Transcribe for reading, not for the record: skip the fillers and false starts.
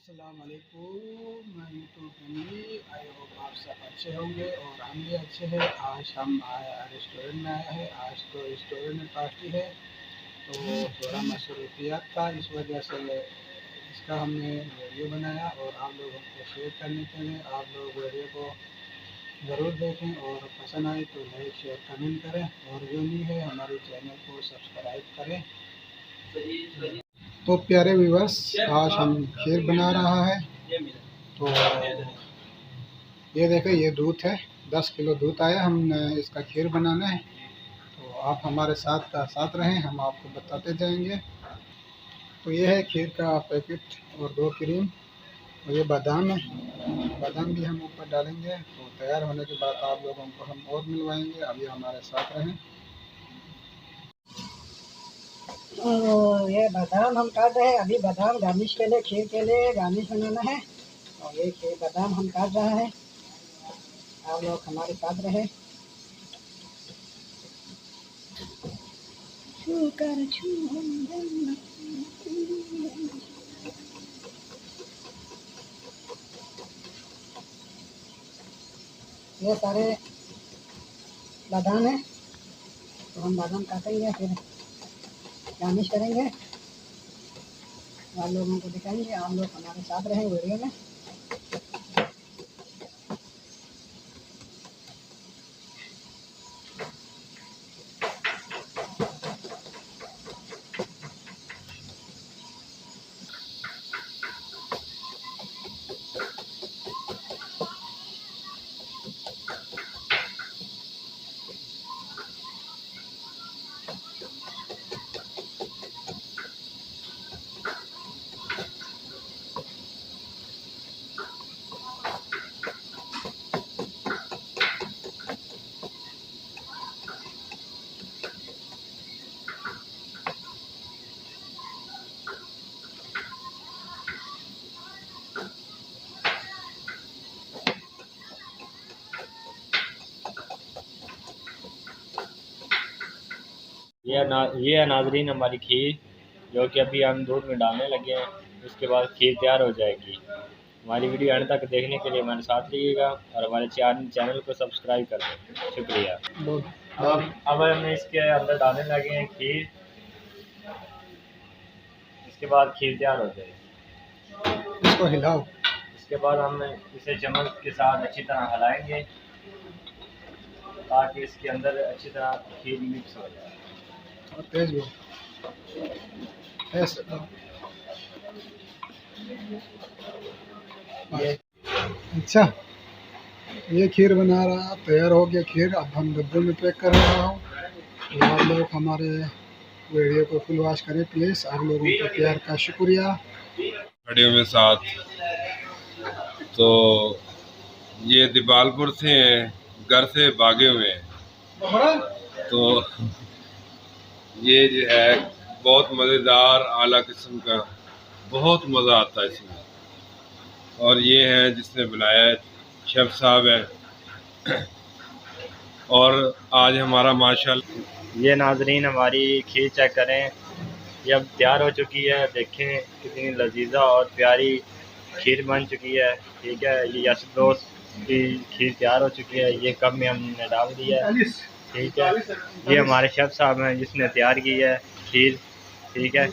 अस्सलाम वालेकुम, मैं यूट्यूब फैमिली। आई होप आप सब अच्छे होंगे और हम भी अच्छे हैं। आज हम रेस्टोरेंट में आए हैं। आज तो रेस्टोरेंट में पार्टी है, तो थोड़ा मसरूफियत था, इस वजह से इसका हमने वीडियो बनाया और आप लोगों को शेयर करने के लिए। आप लोग वीडियो को ज़रूर देखें और पसंद आए तो लाइक शेयर कमेंट करें, और जो नहीं है हमारे चैनल को सब्सक्राइब करें। तो प्यारे व्यूअर्स, आज हम खीर बना रहा है। तो ये देखें, ये दूध है, 10 किलो दूध आया, हम इसका खीर बनाना है। तो आप हमारे साथ रहें, हम आपको बताते जाएंगे। तो ये है खीर का पैकेट और 2 क्रीम, और ये बादाम है, बादाम भी हम ऊपर डालेंगे। तो तैयार होने के बाद आप लोगों को हम और मिलवाएंगे। अभी हमारे साथ रहें। ये बादाम हम काट रहे हैं। अभी बादाम गार्निश के लिए, खीर के लिए गार्निश बनाना है। और ये खीर बादाम हम काट रहा है, आप लोग हमारे साथ रहे। ये सारे बादाम है, तो हम बादाम काटेंगे, फिर गार्निश करेंगे, आप लोगों को दिखाएंगे। आप लोग हमारे साथ रहें वीडियो में। ये है नाजरीन हमारी खीर, जो कि अभी हम दूध में डालने लगे हैं। उसके बाद खीर तैयार हो जाएगी। हमारी वीडियो एंड तक देखने के लिए हमारे साथ रहिएगा और हमारे चैनल को सब्सक्राइब कर दें। शुक्रिया। अब हम इसके अंदर डालने लगे हैं खीर। इसके बाद खीर तैयार हो जाएगी। इसको हिलाओ। इसके बाद हम इसे चम्मच के साथ अच्छी तरह हिलाएंगे, ताकि इसके अंदर अच्छी तरह खीर मिक्स हो जाए। और तेज बोल, ऐसे अच्छा। ये खीर बना रहा, तैयार हो गया खीर। अब हम डब्बे में पैक कर रहा हूँ। तो आप लोग हमारे वीडियो को फुल वॉच करें प्लीज़। आप लोगों के प्यार का शुक्रिया। वीडियो में साथ तो ये दीपालपुर से हैं, घर से भागे हुए हैं। तो ये जो है बहुत मज़ेदार आला किस्म का, बहुत मज़ा आता है इसमें। और ये है जिसने बनाया है, शेफ साहब है। और आज हमारा माशाल्लाह, ये नाजरीन हमारी खीर चेक करें, ये अब तैयार हो चुकी है। देखें कितनी लजीजा और प्यारी खीर बन चुकी है। ठीक है, ये यश दोस्त की खीर तैयार हो चुकी है। ये कप में हमने डाल दिया है। ठीक है, ये हमारे शेफ साहब हैं जिसने तैयार की है खीर। ठीक है,